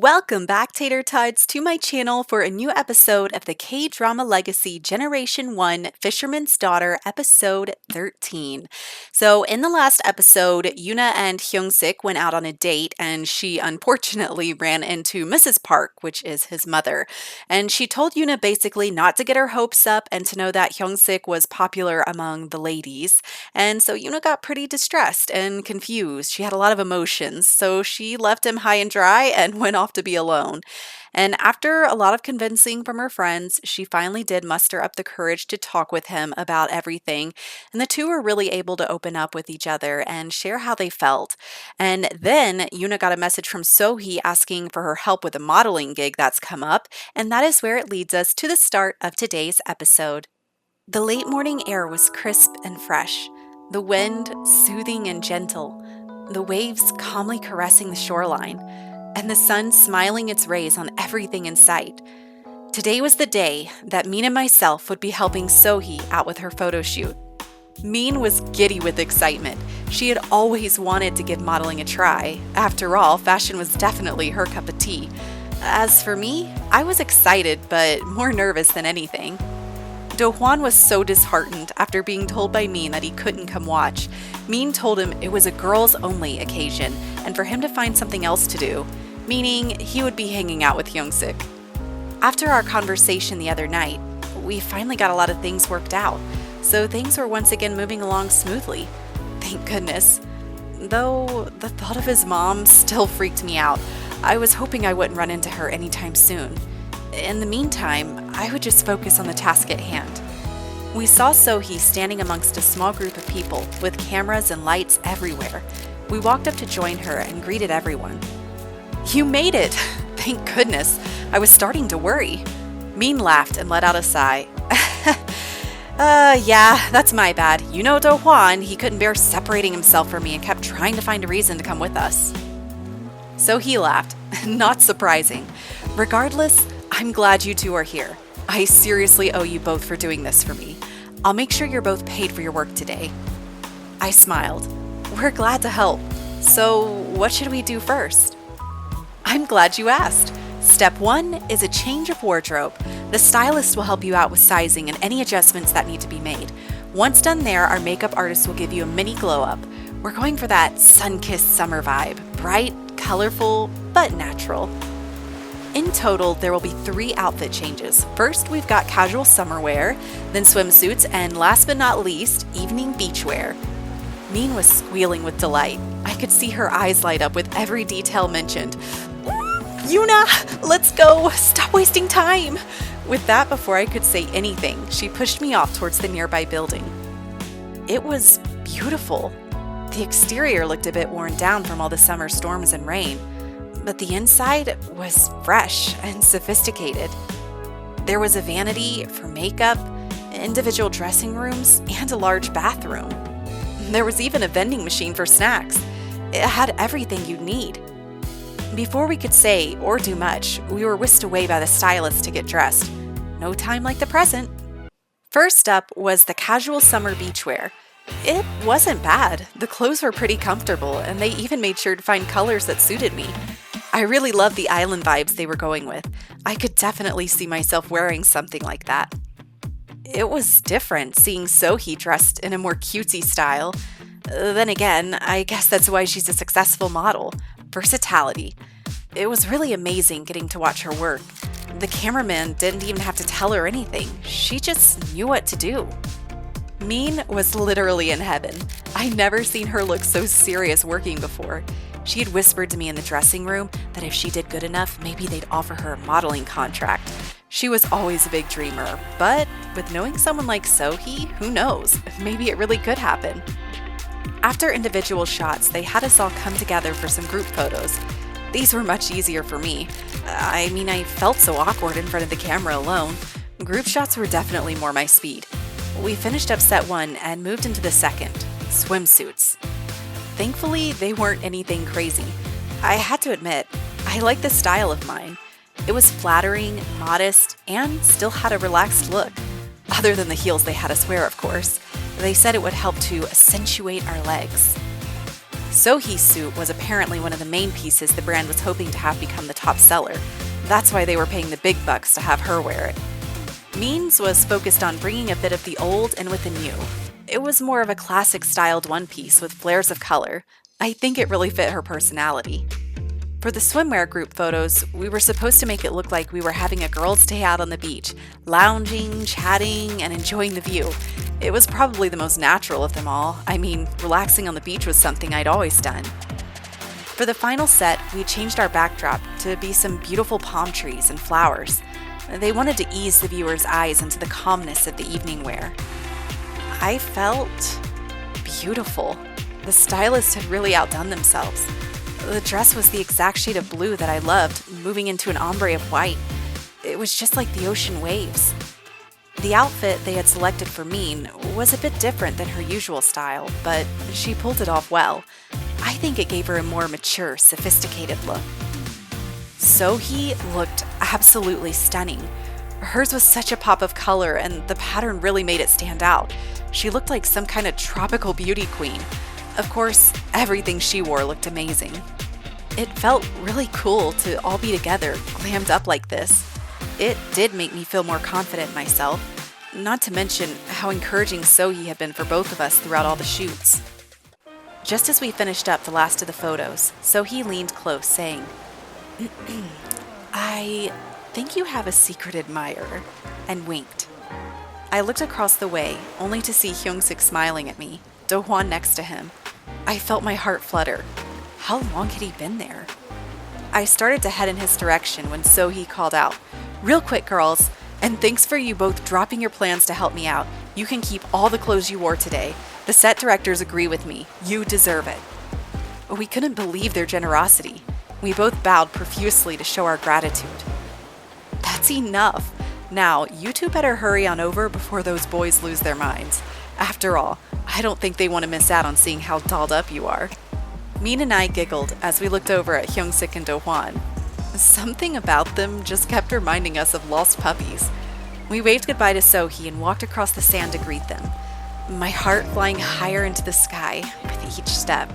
Welcome back, CATatoes, to my channel for a new episode of the K-Drama Legacy Generation 1 Fisherman's Daughter, episode 13. So in the last episode, Yoonah and Hyung-sik went out on a date and she unfortunately ran into Mrs. Park, which is his mother. And she told Yoonah basically not to get her hopes up and to know that Hyung-sik was popular among the ladies. And so Yoonah got pretty distressed and confused. She had a lot of emotions, so she left him high and dry and went off to be alone. And after a lot of convincing from her friends, she finally did muster up the courage to talk with him about everything. And the two were really able to open up with each other and share how they felt. And then Yoonah got a message from So-hee asking for her help with a modeling gig that's come up. And that is where it leads us to the start of today's episode. The late morning air was crisp and fresh, the wind soothing and gentle, the waves calmly caressing the shoreline, and the sun smiling its rays on everything in sight. Today was the day that Min and myself would be helping So-hee out with her photo shoot. Min was giddy with excitement. She had always wanted to give modeling a try. After all, fashion was definitely her cup of tea. As for me, I was excited, but more nervous than anything. Do-hwan was so disheartened after being told by Min that he couldn't come watch. Min told him it was a girls-only occasion and for him to find something else to do, meaning he would be hanging out with Hyung-sik. After our conversation the other night, we finally got a lot of things worked out, so things were once again moving along smoothly. Thank goodness. Though the thought of his mom still freaked me out. I was hoping I wouldn't run into her anytime soon. In the meantime, I would just focus on the task at hand. We saw So-hee standing amongst a small group of people with cameras and lights everywhere. We walked up to join her and greeted everyone. "You made it! Thank goodness! I was starting to worry." Min laughed and let out a sigh. Yeah, that's my bad. You know Do-hwan, he couldn't bear separating himself from me and kept trying to find a reason to come with us." So-hee laughed. Not surprising. Regardless, I'm glad you two are here. I seriously owe you both for doing this for me. I'll make sure you're both paid for your work today. I smiled. We're glad to help. So, what should we do first? I'm glad you asked. Step 1 is a change of wardrobe. The stylist will help you out with sizing and any adjustments that need to be made. Once done there, our makeup artist will give you a mini glow up. We're going for that sun-kissed summer vibe. Bright, colorful, but natural. In total, there will be 3 outfit changes. First, we've got casual summer wear, then swimsuits, and last but not least, evening beachwear. Min was squealing with delight. I could see her eyes light up with every detail mentioned. Yoonah, let's go! Stop wasting time! With that, before I could say anything, she pushed me off towards the nearby building. It was beautiful. The exterior looked a bit worn down from all the summer storms and rain, but the inside was fresh and sophisticated. There was a vanity for makeup, individual dressing rooms, and a large bathroom. There was even a vending machine for snacks. It had everything you'd need. Before we could say or do much, we were whisked away by the stylist to get dressed. No time like the present. First up was the casual summer beachwear. It wasn't bad. The clothes were pretty comfortable, and they even made sure to find colors that suited me. I really loved the island vibes they were going with. I could definitely see myself wearing something like that. It was different seeing So-hee dressed in a more cutesy style. Then again, I guess that's why she's a successful model. Versatility. It was really amazing getting to watch her work. The cameraman didn't even have to tell her anything. She just knew what to do. Min was literally in heaven. I'd never seen her look so serious working before. She had whispered to me in the dressing room that if she did good enough, maybe they'd offer her a modeling contract. She was always a big dreamer, but with knowing someone like So-hee, who knows? Maybe it really could happen. After individual shots, they had us all come together for some group photos. These were much easier for me. I felt so awkward in front of the camera alone. Group shots were definitely more my speed. We finished up set 1 and moved into the second, swimsuits. Thankfully, they weren't anything crazy. I had to admit, I liked the style of mine. It was flattering, modest, and still had a relaxed look. Other than the heels they had us wear, of course. They said it would help to accentuate our legs. So-hee's suit was apparently one of the main pieces the brand was hoping to have become the top seller. That's why they were paying the big bucks to have her wear it. Min's was focused on bringing a bit of the old and with the new. It was more of a classic styled one piece with flares of color. I think it really fit her personality. For the swimwear group photos, we were supposed to make it look like we were having a girls' day out on the beach, lounging, chatting, and enjoying the view. It was probably the most natural of them all. I mean, relaxing on the beach was something I'd always done. For the final set, we changed our backdrop to be some beautiful palm trees and flowers. They wanted to ease the viewer's eyes into the calmness of the evening wear. I felt beautiful. The stylists had really outdone themselves. The dress was the exact shade of blue that I loved, moving into an ombre of white. It was just like the ocean waves. The outfit they had selected for Min was a bit different than her usual style, but she pulled it off well. I think it gave her a more mature, sophisticated look. So-hee looked absolutely stunning. Hers was such a pop of color, and the pattern really made it stand out. She looked like some kind of tropical beauty queen. Of course, everything she wore looked amazing. It felt really cool to all be together, glammed up like this. It did make me feel more confident in myself, not to mention how encouraging So-hee had been for both of us throughout all the shoots. Just as we finished up the last of the photos, So-hee leaned close, saying, "I think you have a secret admirer," and winked. I looked across the way, only to see Hyung-sik smiling at me, Do-hwan next to him. I felt my heart flutter. How long had he been there? I started to head in his direction when So-hee called out, "Real quick, girls, and thanks for you both dropping your plans to help me out. You can keep all the clothes you wore today. The set directors agree with me. You deserve it." We couldn't believe their generosity. We both bowed profusely to show our gratitude. "That's enough. Now, you two better hurry on over before those boys lose their minds. After all, I don't think they want to miss out on seeing how dolled up you are." Min and I giggled as we looked over at Hyung-sik and Do-hwan. Something about them just kept reminding us of lost puppies. We waved goodbye to So-hee and walked across the sand to greet them, my heart flying higher into the sky with each step.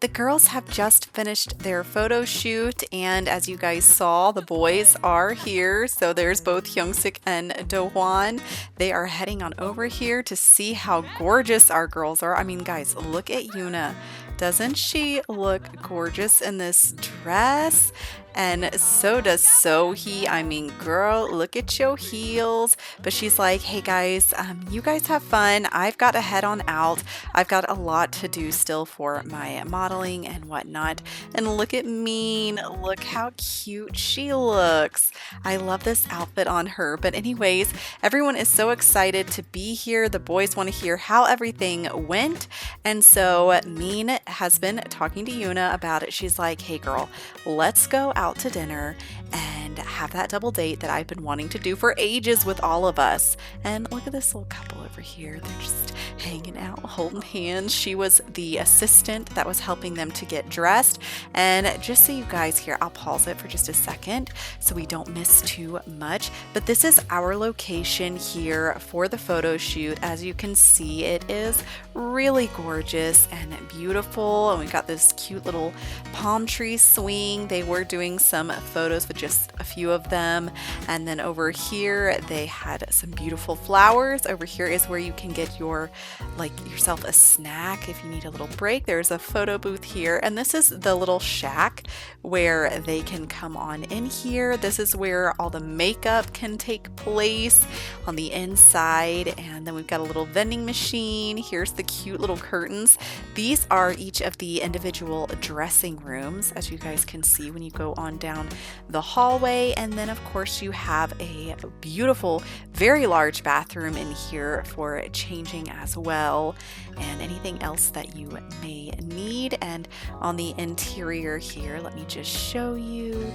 The girls have just finished their photo shoot, and as you guys saw, the boys are here. So there's both Hyung-sik and Do-hwan. They are heading on over here to see how gorgeous our girls are. I mean, guys, look at Yoonah. Doesn't she look gorgeous in this dress? And so does So-hee. I mean, girl, look at your heels. But she's like, "Hey guys, you guys have fun. I've got to head on out. I've got a lot to do still for my modeling and whatnot." And look at Min. Look how cute she looks. I love this outfit on her. But anyways, everyone is so excited to be here. The boys want to hear how everything went. And so Min has been talking to Yoonah about it. She's like, "Hey girl, let's go out to dinner and have that double date that I've been wanting to do for ages with all of us." And look at this little couple over here. They're just hanging out, holding hands. She was the assistant that was helping them to get dressed. And just so you guys here, I'll pause it for just a second so we don't miss too much. But this is our location here for the photo shoot. As you can see, it is really gorgeous and beautiful. And we've got this cute little palm tree swing. They were doing some photos with just a few of them. And then over here, they had some beautiful flowers. Over here is where you can get yourself a snack if you need a little break. There's a photo booth here. And this is the little shack where they can come on in here. This is where all the makeup can take place on the inside. And then we've got a little vending machine. Here's the cute little curtains. These are each of the individual dressing rooms, as you guys can see when you go on down the hallway. And then of course you have a beautiful, very large bathroom in here for changing as well, and anything else that you may need. And on the interior here, let me just show you.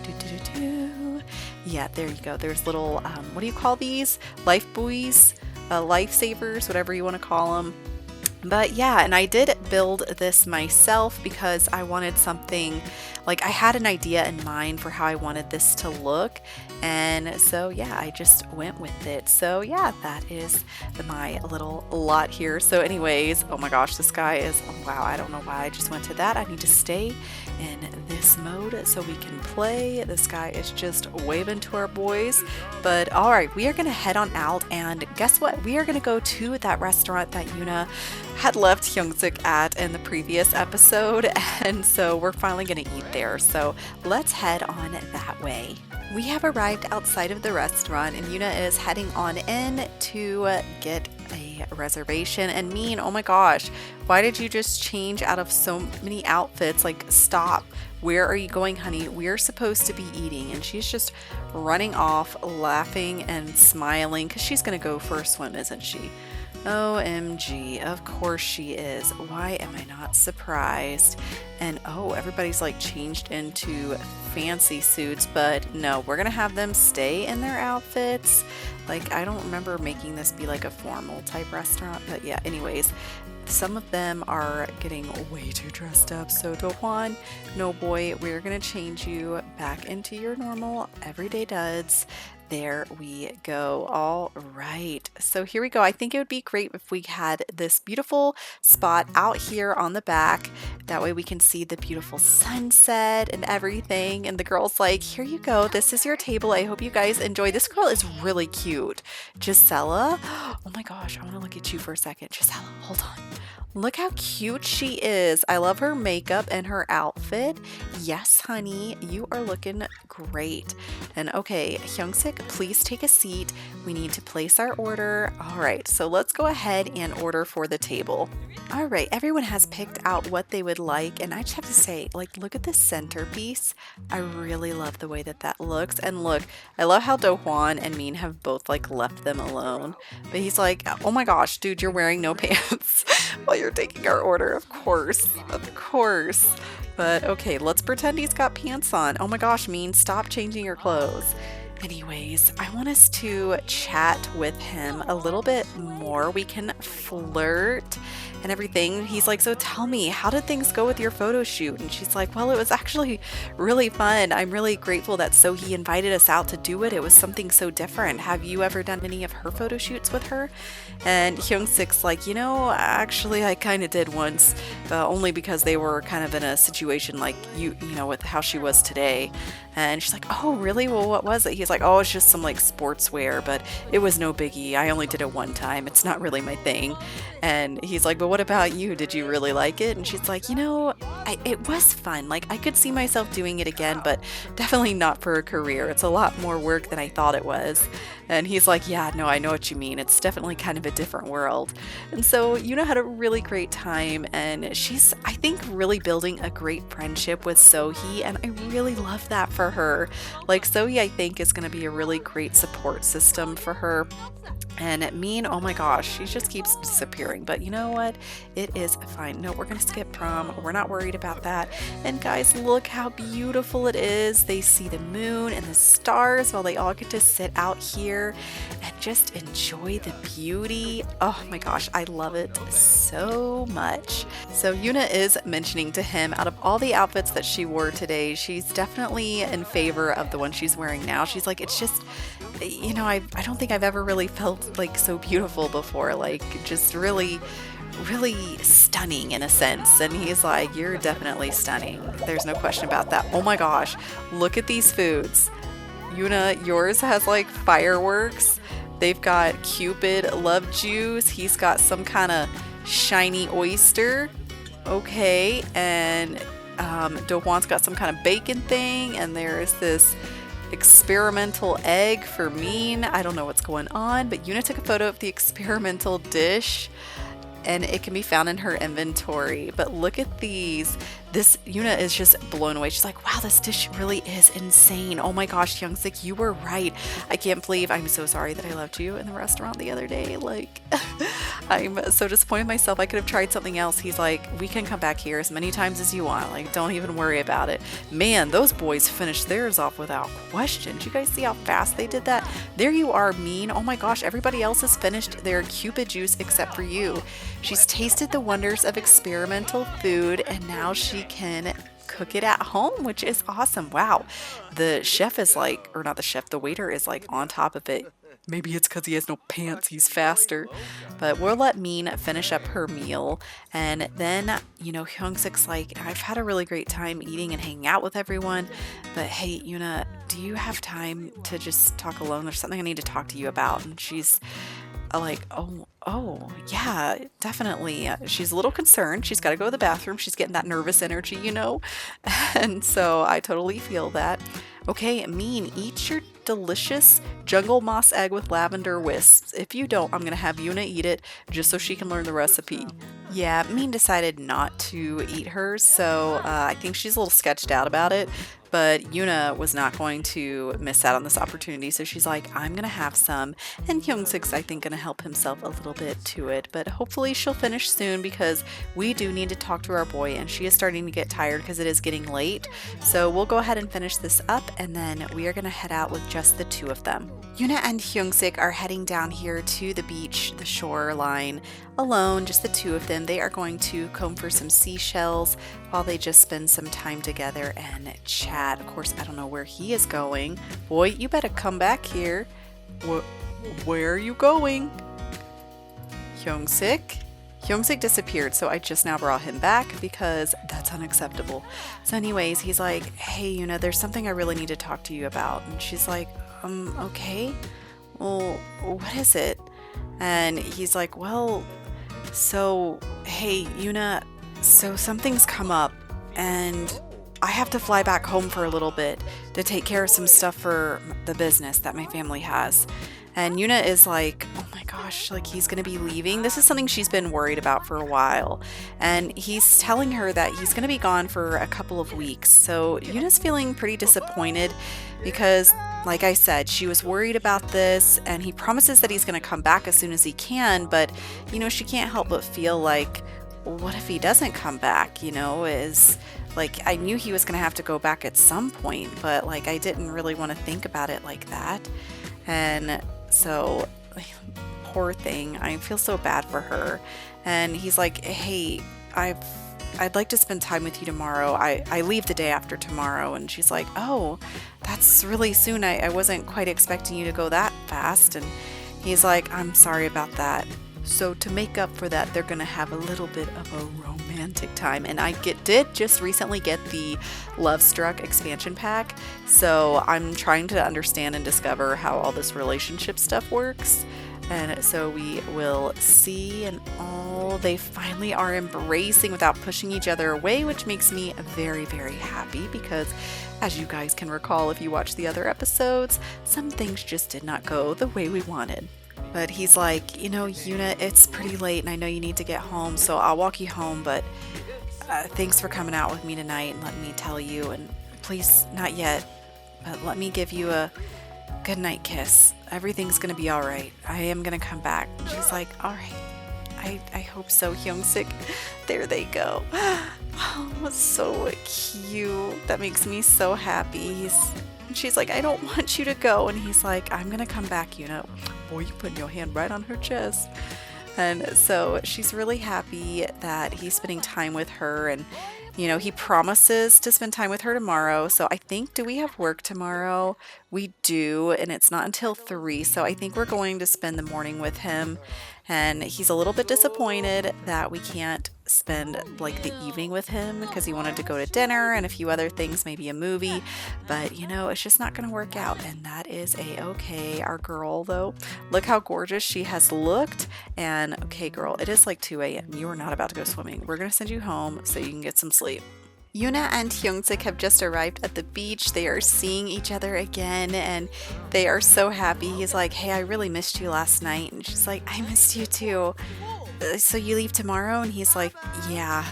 Yeah, there you go. There's little, what do you call these? Life buoys, lifesavers, whatever you want to call them. But yeah, and I did build this myself because I wanted something, like I had an idea in mind for how I wanted this to look. And so yeah, I just went with it. So yeah, that is my little lot here. So anyways, oh my gosh, this guy is, oh wow, I don't know why I just went to that. I need to stay in this mode so we can play. This guy is just waving to our boys. But all right, we are going to head on out, and guess what? We are going to go to that restaurant that Yoonah had left Hyung-sik at in the previous episode, and so we're finally going to eat there. So let's head on that way. We have arrived outside of the restaurant, and Yoonah is heading on in to get a reservation. And Min, oh my gosh, why did you just change out of so many outfits? Like, stop. Where are you going, honey? We're supposed to be eating. And she's just running off, laughing and smiling because she's going to go for a swim, isn't she? OMG, of course she is. Why am I not surprised? And oh, everybody's like changed into fancy suits, but no, we're gonna have them stay in their outfits. Like, I don't remember making this be like a formal type restaurant, but yeah, anyways, some of them are getting way too dressed up. So Do-hwan, no boy, we're gonna change you back into your normal everyday duds. There we go. All right. So here we go. I think it would be great if we had this beautiful spot out here on the back. That way we can see the beautiful sunset and everything. And the girl's like, here you go. This is your table. I hope you guys enjoy. This girl is really cute. Gisela. Oh my gosh. I want to look at you for a second. Gisela, hold on. Look how cute she is. I love her makeup and her outfit. Yes, honey, you are looking great. And okay, Hyung-sik, please take a seat. We need to place our order. All right, so let's go ahead and order for the table. All right, everyone has picked out what they would like, and I just have to say, like, look at this centerpiece. I really love the way that that looks. And look, I love how Do-hwan and Min have both like left them alone. But he's like, oh my gosh, dude, you're wearing no pants while you're taking our order. Of course, of course. But okay, let's pretend he's got pants on. Oh my gosh, Min, stop changing your clothes. Anyways, I want us to chat with him a little bit more. We can flirt and everything. He's like, so tell me, how did things go with your photo shoot? And she's like, well, it was actually really fun. I'm really grateful that So-hee invited us out to do it. It was something so different. Have you ever done any of her photo shoots with her? And Hyung-sik's like, you know, actually I kind of did once, only because they were kind of in a situation like you know, with how she was today. And she's like, oh, really? Well, what was it? He's like, oh, it's just some like sportswear, but it was no biggie. I only did it one time. It's not really my thing. And he's like, but what about you? Did you really like it? And she's like, you know, it was fun. Like, I could see myself doing it again, but definitely not for a career. It's a lot more work than I thought it was. And he's like, yeah, no, I know what you mean. It's definitely kind of a different world. And so Yoonah had a really great time, and she's, I think, really building a great friendship with So-hee, and I really love that for her. Like, So-hee, I think, is going to be a really great support system for her. And Min, oh my gosh, she just keeps disappearing. But you know what? It is fine. No, we're going to skip prom. We're not worried about that. And guys, look how beautiful it is. They see the moon and the stars while they all get to sit out here and just enjoy the beauty. Oh my gosh, I love it so much. So Yoonah is mentioning to him, out of all the outfits that she wore today, she's definitely in favor of the one she's wearing now. She's like, it's just, you know, I don't think I've ever really felt like so beautiful before, like just really stunning in a sense. And he's like, you're definitely stunning, there's no question about that. Oh my gosh, look at these foods. Yoonah, yours has like fireworks. They've got Cupid love juice. He's got some kind of shiny oyster. Okay, and Do-hwan's got some kind of bacon thing, and there's this experimental egg for Min. I don't know what's going on, but Yoonah took a photo of the experimental dish, and it can be found in her inventory. But look at these. this Yoonah is just blown away. She's like, wow, this dish really is insane. Oh my gosh, Hyung-sik, you were right. I can't believe I'm so sorry that I left you in the restaurant the other day. Like, I'm so disappointed in myself. I could have tried something else. He's like, we can come back here as many times as you want. Like, don't even worry about it. Man, those boys finished theirs off without question. Did you guys see how fast they did that? There you are, Min. Oh my gosh, everybody else has finished their Cupid juice except for you. She's tasted the wonders of experimental food, and now she can cook it at home, which is awesome. Wow. The chef is like, or not the chef, the waiter is like on top of it. Maybe it's because he has no pants, he's faster. But we'll let Min finish up her meal. And then, Hyung-sik's like, I've had a really great time eating and hanging out with everyone. But hey, Yoonah, do you have time to just talk alone? There's something I need to talk to you about. And she's like, oh, yeah, definitely. She's a little concerned. She's got to go to the bathroom. She's getting that nervous energy, And so I totally feel that. Okay, Min, eat your delicious jungle moss egg with lavender wisps. If you don't, I'm going to have Yoonah eat it just so she can learn the recipe. Yeah, Min decided not to eat hers, so I think she's a little sketched out about it. But Yoonah was not going to miss out on this opportunity, so she's like, I'm going to have some. And Hyung-sik's, I think, going to help himself a little bit to it. But hopefully she'll finish soon because we do need to talk to our boy, and she is starting to get tired because it is getting late. So we'll go ahead and finish this up, and then we are going to head out with just the two of them. Yoonah and Hyung-sik are heading down here to the beach, the shoreline, alone, just the two of them. They are going to comb for some seashells while they just spend some time together and chat. Of course, I don't know where he is going. Boy, you better come back here. Where are you going? Hyung-sik? Hyung-sik disappeared, so I just now brought him back because that's unacceptable. So anyways, he's like, hey, Yoonah, there's something I really need to talk to you about. And she's like, okay. Well, what is it? And he's like, well, so, hey, Yoonah, so something's come up, and I have to fly back home for a little bit to take care of some stuff for the business that my family has. And Yoonah is like, oh my gosh, like he's going to be leaving. This is something she's been worried about for a while. And he's telling her that he's going to be gone for a couple of weeks. So Yoonah's feeling pretty disappointed because, like I said, she was worried about this, and he promises that he's going to come back as soon as he can. But, she can't help but feel like, what if he doesn't come back, is like, I knew he was going to have to go back at some point, but like, I didn't really want to think about it like that. And so, poor thing, I feel so bad for her. And he's like, hey, I'd like to spend time with you tomorrow. I leave the day after tomorrow. And she's like, oh, that's really soon. I wasn't quite expecting you to go that fast. And he's like, I'm sorry about that. So to make up for that, they're going to have a little bit of a romantic time. And I did just recently get the Love Struck expansion pack. So I'm trying to understand and discover how all this relationship stuff works. And so we will see, and they finally are embracing without pushing each other away, which makes me very, very happy because, as you guys can recall if you watch the other episodes, some things just did not go the way we wanted. But he's like, Yoonah, it's pretty late and I know you need to get home, so I'll walk you home, but thanks for coming out with me tonight and letting me tell you, and please, not yet, but let me give you a good night kiss. Everything's gonna be all right. I am gonna come back. And she's like, all right. I hope so, Hyung-sik. There they go. Oh, so cute. That makes me so happy. She's like, I don't want you to go. And he's like, I'm gonna come back, Yoonah. Boy, you putting your hand right on her chest. And so she's really happy that he's spending time with her, and he promises to spend time with her tomorrow. So I think, do we have work tomorrow? We do, and it's not until 3. So I think we're going to spend the morning with him. And he's a little bit disappointed that we can't spend like the evening with him because he wanted to go to dinner and a few other things, maybe a movie. But it's just not going to work out, and that is a-okay. Our girl, though, look how gorgeous she has looked. And okay, girl, it is like 2 a.m. You are not about to go swimming. We're going to send you home so you can get some sleep. Yoonah and Hyung-sik have just arrived at the beach. They are seeing each other again, and they are so happy. He's like, hey, I really missed you last night. And she's like, I missed you too. So you leave tomorrow? And he's like, yeah,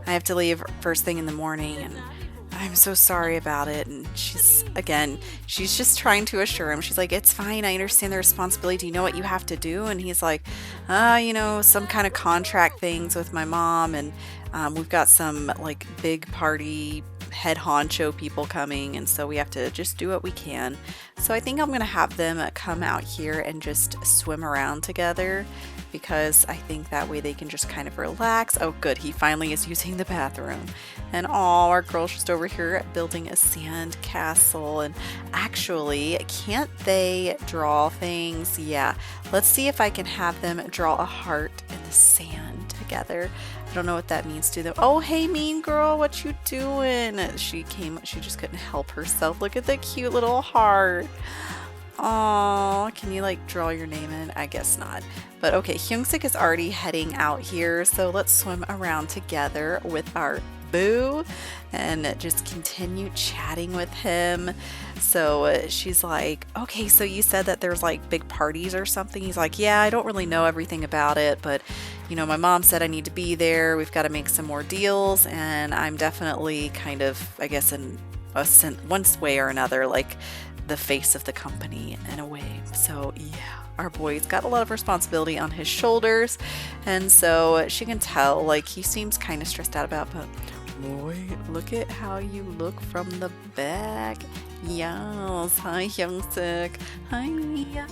I have to leave first thing in the morning, and I'm so sorry about it. And she's just trying to assure him. She's like, it's fine. I understand the responsibility. Do you know what you have to do? And he's like, some kind of contract things with my mom. And we've got some like big party head honcho people coming. And so we have to just do what we can. So I think I'm going to have them come out here and just swim around together, because I think that way they can just kind of relax. Oh, good. He finally is using the bathroom. And our girl's just over here building a sand castle. And actually, can't they draw things? Yeah. Let's see if I can have them draw a heart in the sand together. I don't know what that means to them. Oh, hey, mean girl, what you doing? She just couldn't help herself. Look at the cute little heart. Oh, can you like draw your name in? I guess not. But okay, Hyung-sik is already heading out here, so let's swim around together with our boo and just continue chatting with him. So she's like, okay, so you said that there's like big parties or something. He's like, yeah, I don't really know everything about it, but my mom said I need to be there. We've got to make some more deals, and I'm definitely kind of, I guess, in one way or another, like the face of the company in a way. So yeah, our boy's got a lot of responsibility on his shoulders, and so she can tell like he seems kind of stressed out about, but boy, look at how you look from the back. Yes, hi Hyung-sik. Hi Mia.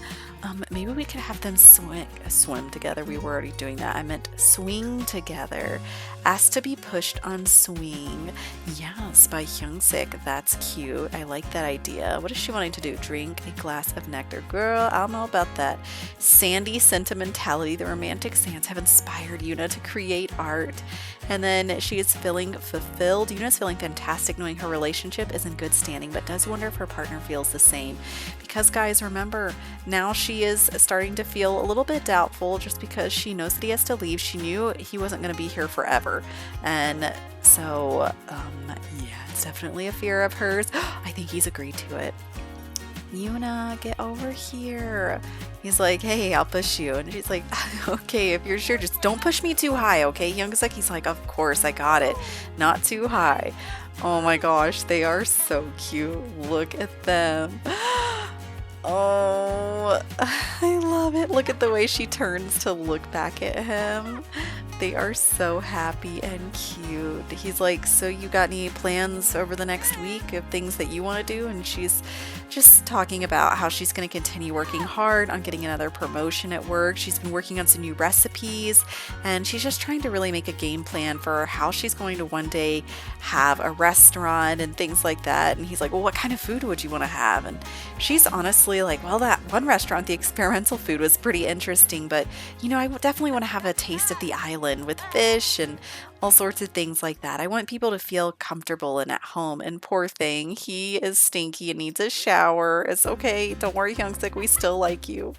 Maybe we could have them swim together. We were already doing that. I meant swing together. Asked to be pushed on swing. Yes, by Hyung-sik. That's cute. I like that idea. What is she wanting to do? Drink a glass of nectar. Girl, I don't know about that. Sandy sentimentality. The romantic sands have inspired Yoonah to create art. And then she is feeling fulfilled. Yoonah's feeling fantastic knowing her relationship is in good standing, but does wonder if her partner feels the same. Because guys, remember, now she is starting to feel a little bit doubtful just because she knows that he has to leave. She knew he wasn't going to be here forever. And so, yeah, it's definitely a fear of hers. I think he's agreed to it. Yoonah, get over here. He's like, hey, I'll push you. And she's like, okay, if you're sure, just don't push me too high, okay? Hyung-sik, he's like, of course, I got it. Not too high. Oh my gosh, they are so cute. Look at them. Oh, I love it. Look at the way she turns to look back at him. They are so happy and cute. He's like, so you got any plans over the next week of things that you want to do? And she's just talking about how she's going to continue working hard on getting another promotion at work. She's been working on some new recipes, and she's just trying to really make a game plan for how she's going to one day have a restaurant and things like that. And he's like, well, what kind of food would you want to have? And she's honestly like, well, that one restaurant, the experimental food, was pretty interesting, but I definitely want to have a taste of the island with fish and all sorts of things like that. I want people to feel comfortable and at home. And poor thing, he is stinky and needs a shower. It's okay. Don't worry, Hyung-sik. We still like you.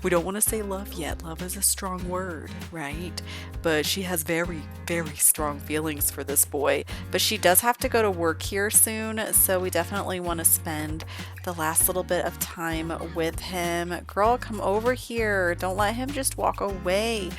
We don't want to say love yet. Love is a strong word, right? But she has very, very strong feelings for this boy. But she does have to go to work here soon, so we definitely want to spend the last little bit of time with him. Girl, come over here. Don't let him just walk away.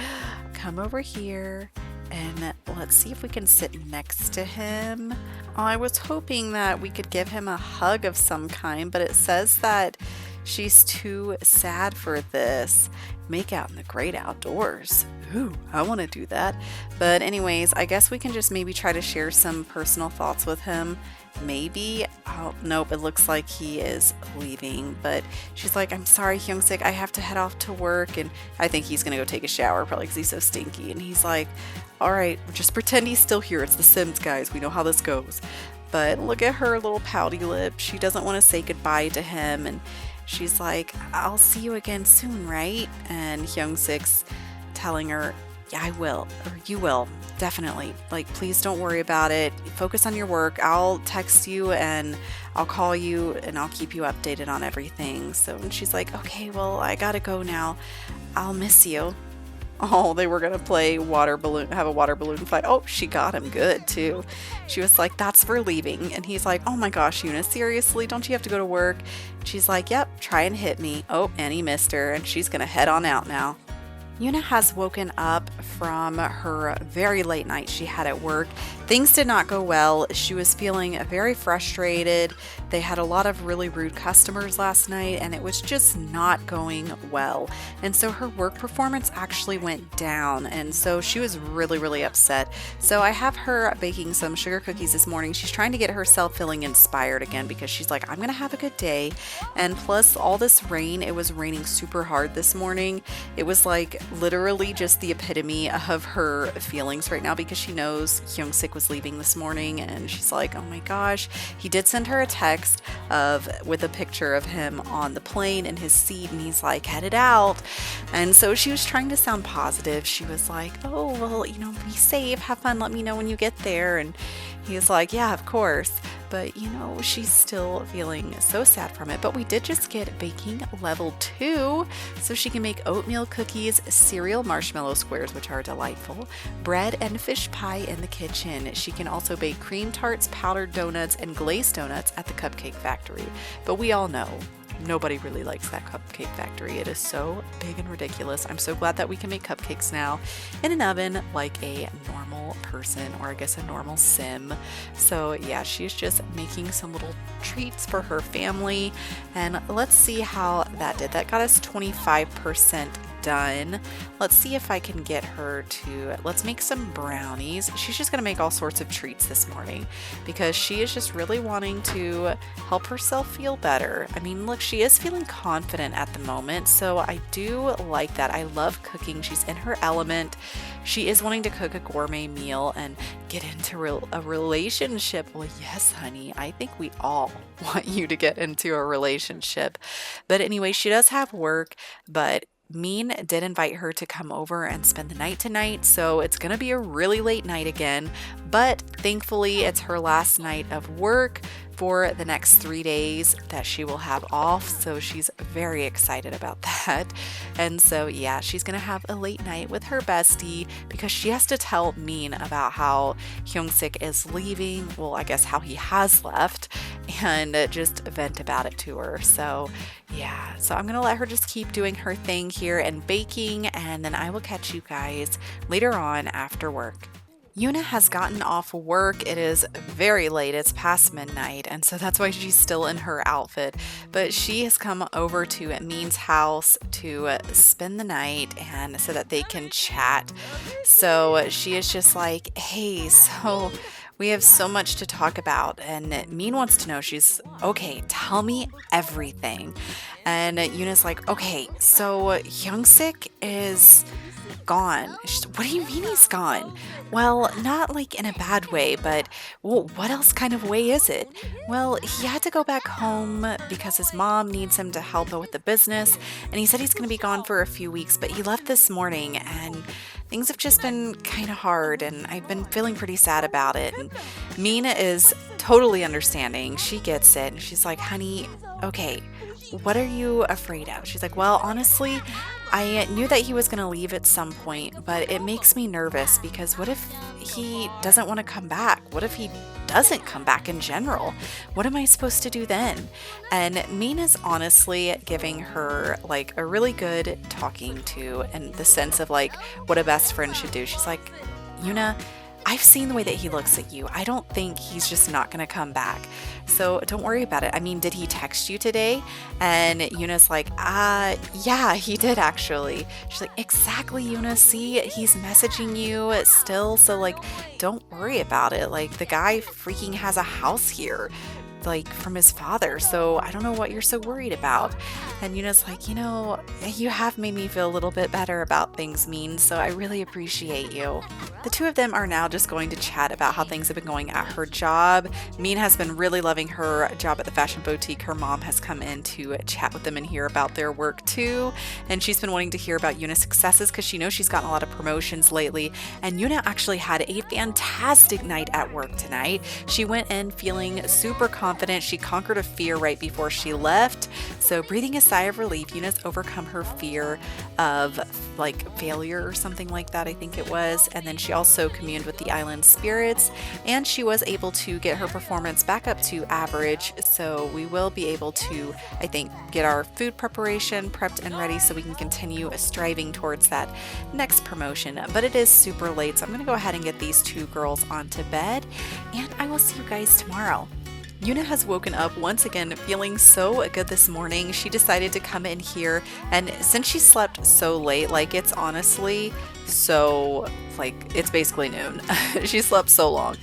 Come over here. And let's see if we can sit next to him. I was hoping that we could give him a hug of some kind, but it says that she's too sad for this. Make out in the great outdoors. Ooh, I want to do that. But anyways, I guess we can just maybe try to share some personal thoughts with him. Maybe. Oh, nope, it looks like he is leaving. But she's like, I'm sorry, Hyung-sik, I have to head off to work. And I think he's going to go take a shower, probably because he's so stinky. And he's like, all right, just pretend he's still here. It's The Sims, guys. We know how this goes. But look at her little pouty lip. She doesn't want to say goodbye to him. And she's like, I'll see you again soon, right? And Hyung-sik's telling her, yeah, I will, or you will, definitely. Like, please don't worry about it. Focus on your work. I'll text you and I'll call you and I'll keep you updated on everything. So, and she's like, okay, well, I gotta go now. I'll miss you. Oh, they were gonna play have a water balloon fight. Oh, she got him good too. She was like, that's for leaving. And he's like, oh my gosh, Yoonah, seriously? Don't you have to go to work? She's like, yep, try and hit me. Oh, and he missed her, and she's gonna head on out now. Yoonah has woken up from her very late night she had at work. Things did not go well. She was feeling very frustrated. They had a lot of really rude customers last night, and it was just not going well. And so her work performance actually went down, and so she was really, really upset. So I have her baking some sugar cookies this morning. She's trying to get herself feeling inspired again because she's like, I'm gonna have a good day. And plus all this rain, it was raining super hard this morning. It was like literally just the epitome of her feelings right now because she knows Hyung-sik was leaving this morning, and she's like, oh my gosh. He did send her a text with a picture of him on the plane in his seat, and he's like, headed out. And so she was trying to sound positive. She was like, oh well, be safe, have fun, let me know when you get there. And he was like, yeah, of course. But she's still feeling so sad from it. But we did just get baking level 2, so she can make oatmeal cookies, cereal marshmallow squares, which are delightful, bread and fish pie in the kitchen. She can also bake cream tarts, powdered donuts, and glazed donuts at the Cupcake Factory. But we all know nobody really likes that Cupcake Factory. It is so big and ridiculous. I'm so glad that we can make cupcakes now in an oven like a normal person, or I guess a normal sim. So yeah, she's just making some little treats for her family, and let's see how that did. That got us 25% done. Let's see if I can get her to, let's make some brownies. She's just going to make all sorts of treats this morning because she is just really wanting to help herself feel better. I mean, look, she is feeling confident at the moment, so I do like that. I love cooking. She's in her element. She is wanting to cook a gourmet meal and get into a relationship. Well, yes, honey, I think we all want you to get into a relationship. But anyway, she does have work, but Min did invite her to come over and spend the night tonight, so it's going to be a really late night again, but thankfully it's her last night of work for the next 3 days that she will have off, so she's very excited about that. And so yeah, she's gonna have a late night with her bestie because she has to tell Min about how Hyung-sik is leaving, well, I guess how he has left, and just vent about it to her. So yeah, so I'm gonna let her just keep doing her thing here and baking, and then I will catch you guys later on after work. Yoonah has gotten off work. It is very late. It's past midnight, and so that's why she's still in her outfit. But she has come over to Min's house to spend the night and so that they can chat. So she is just like, hey, so we have so much to talk about, and Min wants to know. She's, okay, tell me everything. And Yoonah's like, okay, so Hyung-sik is gone. What do you mean he's gone? Well, not like in a bad way, but well, what else kind of way is it? Well, he had to go back home because his mom needs him to help her with the business, and he said he's going to be gone for a few weeks, but he left this morning, and things have just been kind of hard, and I've been feeling pretty sad about it. And Mina is totally understanding. She gets it, and she's like, honey, okay, what are you afraid of? She's like, well, honestly, I knew that he was going to leave at some point, but it makes me nervous because what if he doesn't want to come back? What if he doesn't come back in general? What am I supposed to do then? And Mina's honestly giving her like a really good talking to, in the sense of like what a best friend should do. She's like, Yoonah, I've seen the way that he looks at you. I don't think he's just not going to come back. So don't worry about it. I mean, did he text you today? And Yoonah's like, yeah, he did actually. She's like, exactly, Yoonah. See, he's messaging you still. So like, don't worry about it. Like, the guy freaking has a house here, like from his father, so I don't know what you're so worried about. And Yoonah's like, you have made me feel a little bit better about things, Min, so I really appreciate you. The two of them are now just going to chat about how things have been going at her job. Min has been really loving her job at the fashion boutique. Her mom has come in to chat with them and hear about their work too, and she's been wanting to hear about Yoonah's successes because she knows she's gotten a lot of promotions lately. And Yoonah actually had a fantastic night at work tonight. She went in feeling super confident confident. She conquered a fear right before she left. So breathing a sigh of relief, Yoonah's overcome her fear of like failure or something like that, I think it was. And then she also communed with the island spirits, and she was able to get her performance back up to average. So we will be able to, I think, get our food preparation prepped and ready so we can continue striving towards that next promotion. But it is super late, so I'm going to go ahead and get these two girls onto bed, and I will see you guys tomorrow. Yoonah has woken up once again feeling so good this morning. She decided to come in here, and since she slept so late, like it's honestly so, like it's basically noon. She slept so long.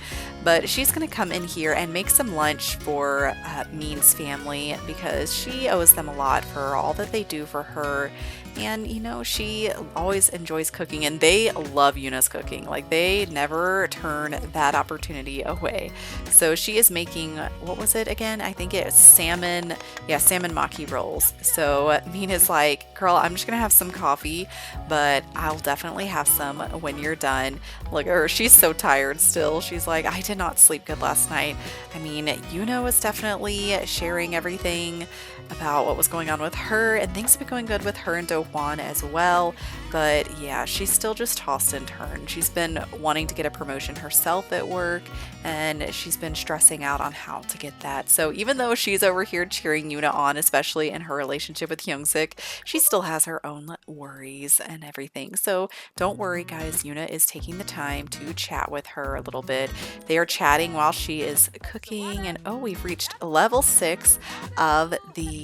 But she's going to come in here and make some lunch for Min's family because she owes them a lot for all that they do for her. And, you know, she always enjoys cooking, and they love Yoonah's cooking. Like, they never turn that opportunity away. So she is making, what was it again? I think it's salmon maki rolls. So Min is like, girl, I'm just going to have some coffee, but I'll definitely have some when you're done. Look at her. She's so tired still. She's like, I did not sleep good last night. I mean, Yoonah was definitely sharing everything about what was going on with her, and things have been going good with her and Do-hwan as well. But yeah, she's still just tossed and turned. She's been wanting to get a promotion herself at work, and she's been stressing out on how to get that. So even though she's over here cheering Yoonah on, especially in her relationship with Hyung-sik, she still has her own worries and everything. So don't worry, guys. Yoonah is taking the time to chat with her a little bit. They are chatting while she is cooking, and oh, we've reached level 6 of the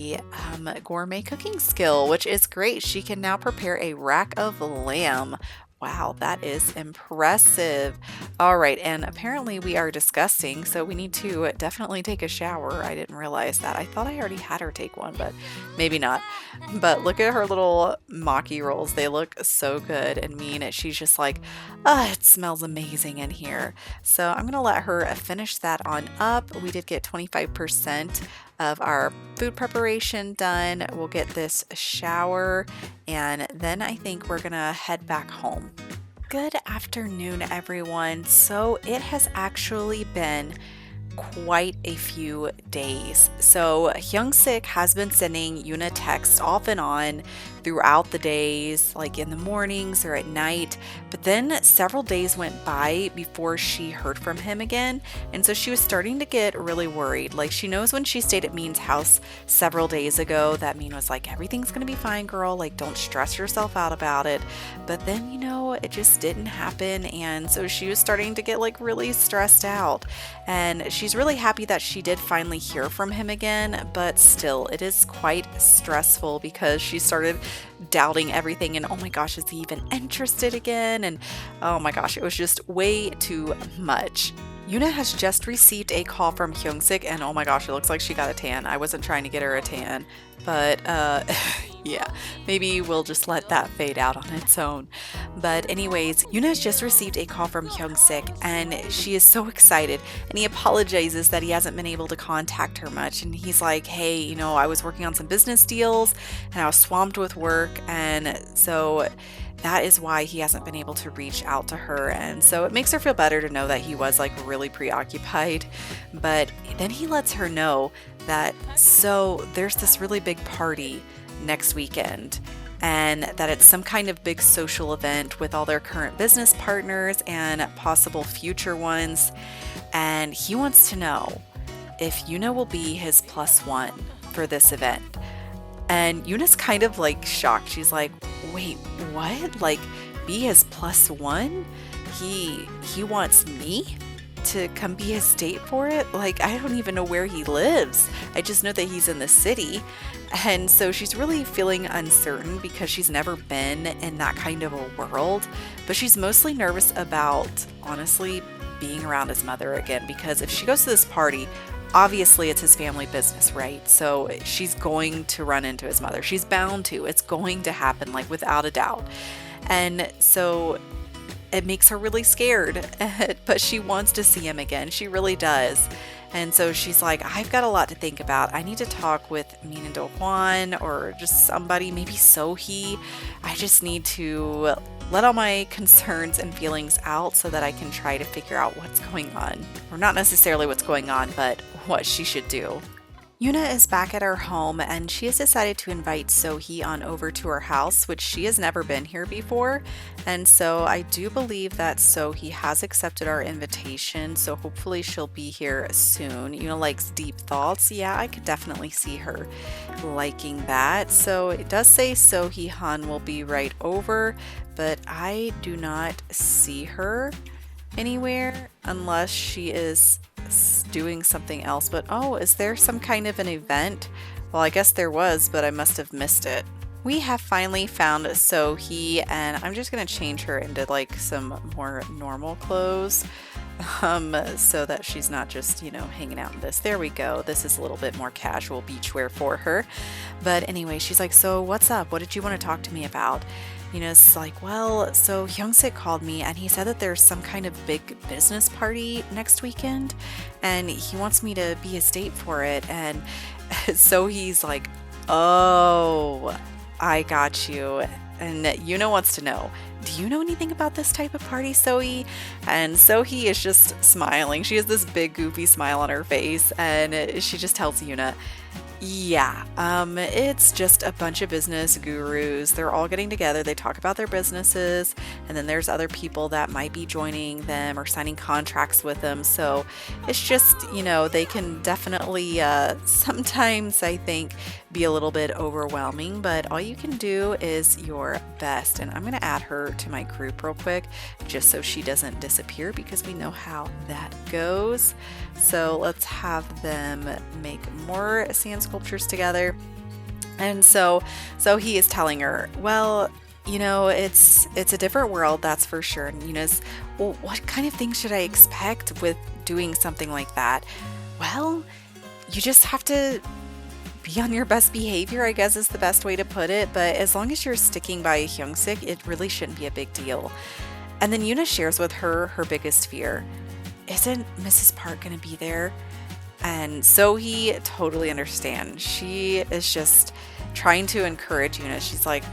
gourmet cooking skill, which is great. She can now prepare a rack of lamb. Wow, that is impressive. All right, and apparently we are disgusting, so we need to definitely take a shower. I didn't realize that. I thought I already had her take one, but maybe not. But look at her little maki rolls. They look so good. And Min, she's just like, it smells amazing in here. So I'm going to let her finish that on up. We did get 25% of our food preparation done. We'll get this shower, and then I think we're gonna head back home. Good afternoon, everyone. So it has actually been quite a few days. So Hyung-sik has been sending Yoonah texts off and on throughout the days, like in the mornings or at night, but then several days went by before she heard from him again, and so she was starting to get really worried. Like, she knows when she stayed at Min's house several days ago that Min was like, everything's gonna be fine, girl, like don't stress yourself out about it. But then, you know, it just didn't happen, and so she was starting to get like really stressed out. And she's really happy that she did finally hear from him again, but still it is quite stressful because she started doubting everything, and oh my gosh, is he even interested again? And oh my gosh, it was just way too much. Yoonah has just received a call from Hyung-sik, and oh my gosh, it looks like she got a tan. I wasn't trying to get her a tan, but yeah, maybe we'll just let that fade out on its own. But anyways, Yoonah has just received a call from Hyung-sik, and she is so excited, and he apologizes that he hasn't been able to contact her much. And he's like, hey, you know, I was working on some business deals and I was swamped with work, and so that is why he hasn't been able to reach out to her. And so it makes her feel better to know that he was like really preoccupied. But then he lets her know that, so there's this really big party next weekend, and that it's some kind of big social event with all their current business partners and possible future ones. And he wants to know if Yoonah will be his +1 for this event. And Yoonah's kind of like shocked. She's like, wait, what? Like, be his +1? He wants me to come be his date for it? Like, I don't even know where he lives. I just know that he's in the city. And so she's really feeling uncertain because she's never been in that kind of a world. But she's mostly nervous about, honestly, being around his mother again, because if she goes to this party, obviously it's his family business, right? So she's going to run into his mother. She's bound to. It's going to happen, like, without a doubt. And so it makes her really scared, but she wants to see him again. She really does. And so she's like, I've got a lot to think about. I need to talk with Min and Do-hwan, or just somebody, maybe So-hee. I just need to let all my concerns and feelings out so that I can try to figure out what's going on. Or not necessarily what's going on, but what she should do. Yoonah is back at her home and she has decided to invite So-hee on over to her house, which she has never been here before. And so I do believe that So-hee has accepted our invitation, so hopefully she'll be here soon. Yoonah likes deep thoughts. Yeah, I could definitely see her liking that. So it does say So-hee Han will be right over, but I do not see her anywhere unless she is doing something else. But oh, is there some kind of an event? Well, I guess there was, but I must have missed it. We have finally found So-hee, and I'm just gonna change her into like some more normal clothes so that she's not just, you know, hanging out in this. There we go. This is a little bit more casual beachwear for her. But anyway, she's like, so what's up? What did you want to talk to me about? It's like, well, so Hyung-sik called me and he said that there's some kind of big business party next weekend and he wants me to be his date for it. And so he's like, oh, I got you. And Yoonah wants to know, do you know anything about this type of party, So-hee? And So-hee is just smiling. She has this big goofy smile on her face and she just tells Yoonah, yeah, it's just a bunch of business gurus. They're all getting together. They talk about their businesses, and then there's other people that might be joining them or signing contracts with them. So it's just, they can definitely sometimes, I think, be a little bit overwhelming, but all you can do is your best. And I'm going to add her to my group real quick just so she doesn't disappear because we know how that goes. So let's have them make more sand sculptures together. And so he is telling her, well, it's a different world, that's for sure. And Yoonah's, well, what kind of things should I expect with doing something like that? Well, you just have to be on your best behavior, I guess is the best way to put it. But as long as you're sticking by Hyung-sik, it really shouldn't be a big deal. And then Yoonah shares with her biggest fear. Isn't Mrs. Park going to be there? And So-hee totally understands. She is just trying to encourage Yoonah. She's like,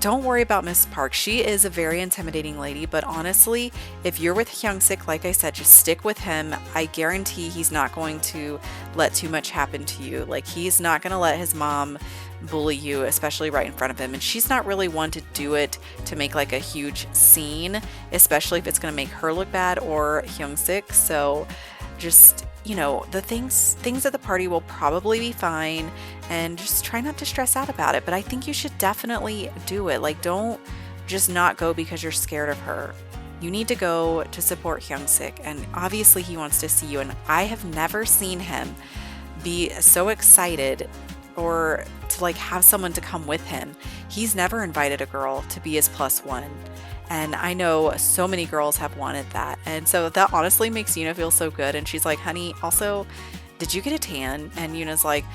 don't worry about Miss Park. She is a very intimidating lady, but honestly, if you're with Hyung-sik, like I said, just stick with him. I guarantee he's not going to let too much happen to you. Like, he's not going to let his mom bully you, especially right in front of him. And she's not really one to do it to make like a huge scene, especially if it's going to make her look bad or Hyung-sik. So just, the things at the party will probably be fine, and just try not to stress out about it. But I think you should definitely do it. Like, don't just not go because you're scared of her. You need to go to support Hyung-sik, and obviously he wants to see you. And I have never seen him be so excited or to like have someone to come with him. He's never invited a girl to be his +1. And I know so many girls have wanted that. And so that honestly makes Yoonah feel so good. And she's like, honey, also, did you get a tan? And Yoonah's like,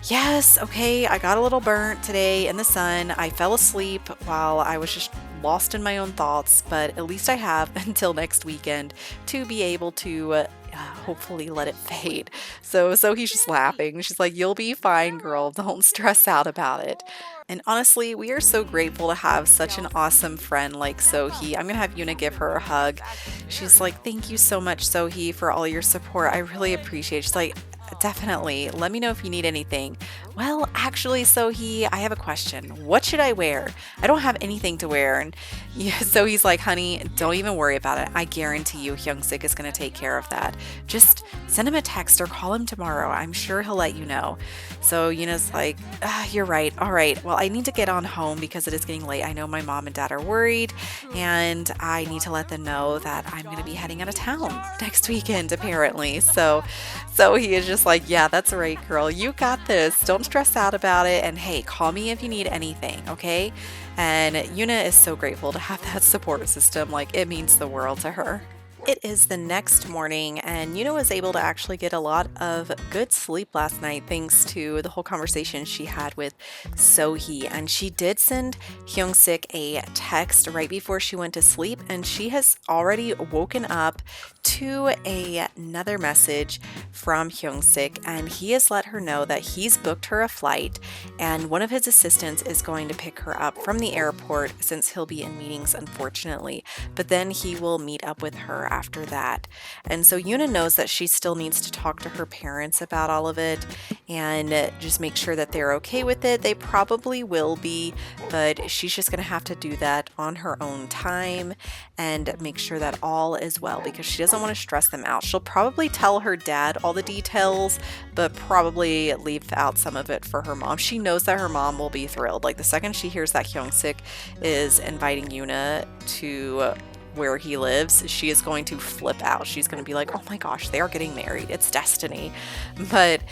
yes, okay, I got a little burnt today in the sun. I fell asleep while I was just lost in my own thoughts, but at least I have until next weekend to be able to hopefully let it fade. So he's just laughing. She's like, you'll be fine, girl. Don't stress out about it. And honestly, we are so grateful to have such an awesome friend like So-hee. I'm going to have Yoonah give her a hug. She's like, thank you so much, So-hee, for all your support. I really appreciate it. She's like, definitely. Let me know if you need anything. Well, actually, So-hee, I have a question. What should I wear? I don't have anything to wear. And So-hee's like, honey, don't even worry about it. I guarantee you Hyung-sik is going to take care of that. Just send him a text or call him tomorrow. I'm sure he'll let you know. So Yoonah's like, you're right. All right. Well, I need to get on home because it is getting late. I know my mom and dad are worried, and I need to let them know that I'm going to be heading out of town next weekend, apparently. So he is just like, yeah, that's right, girl. You got this. Don't stress out about it. And hey, call me if you need anything, okay? And Yoonah is so grateful to have that support system. Like, it means the world to her. It is the next morning, and Yoonah was able to actually get a lot of good sleep last night thanks to the whole conversation she had with So-hee. And she did send Hyung-sik a text right before she went to sleep, and she has already woken up to another message from Hyung-sik, and he has let her know that he's booked her a flight, and one of his assistants is going to pick her up from the airport since he'll be in meetings, unfortunately. But then he will meet up with her after that. And so Yoonah knows that she still needs to talk to her parents about all of it and just make sure that they're okay with it. They probably will be, but she's just going to have to do that on her own time and make sure that all is well because she doesn't want to stress them out. She'll probably tell her dad all the details, but probably leave out some of it for her mom. She knows that her mom will be thrilled. Like the second she hears that Hyung-sik is inviting Yoonah to where he lives, she is going to flip out. She's going to be like, oh my gosh, they are getting married. It's destiny. But,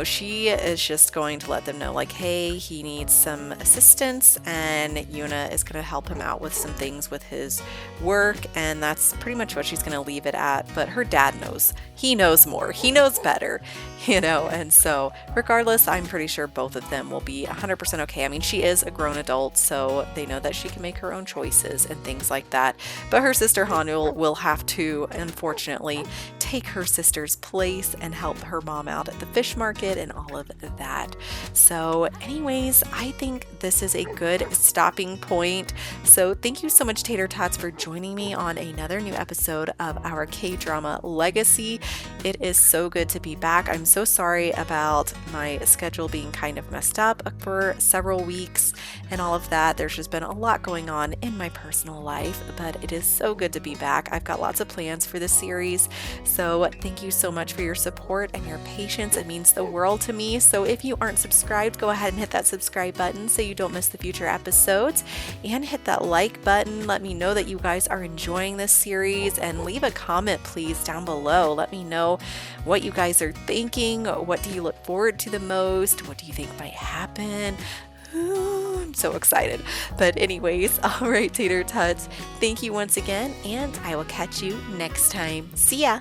she is just going to let them know, like, hey, he needs some assistance, and Yoonah is going to help him out with some things with his work, and that's pretty much what she's going to leave it at. But her dad knows. He knows more. He knows better, and so regardless, I'm pretty sure both of them will be 100% okay. I mean, she is a grown adult, so they know that she can make her own choices and things like that. But her sister Hanul will have to, unfortunately, take her sister's place and help her mom out at the fish market and all of that. So anyways, I think this is a good stopping point. So thank you so much, Tater Tots, for joining me on another new episode of our K-drama legacy. It is so good to be back. I'm so sorry about my schedule being kind of messed up for several weeks and all of that. There's just been a lot going on in my personal life, but it is so good to be back. I've got lots of plans for this series, so thank you so much for your support and your patience. It means the world to me. So if you aren't subscribed, go ahead and hit that subscribe button so you don't miss the future episodes, and hit that like button. Let me know that you guys are enjoying this series, and leave a comment please down below. Let me know what you guys are thinking. What do you look forward to the most? What do you think might happen? Ooh, I'm so excited. But anyways, all right, Tater Tots, thank you once again, and I will catch you next time. See ya!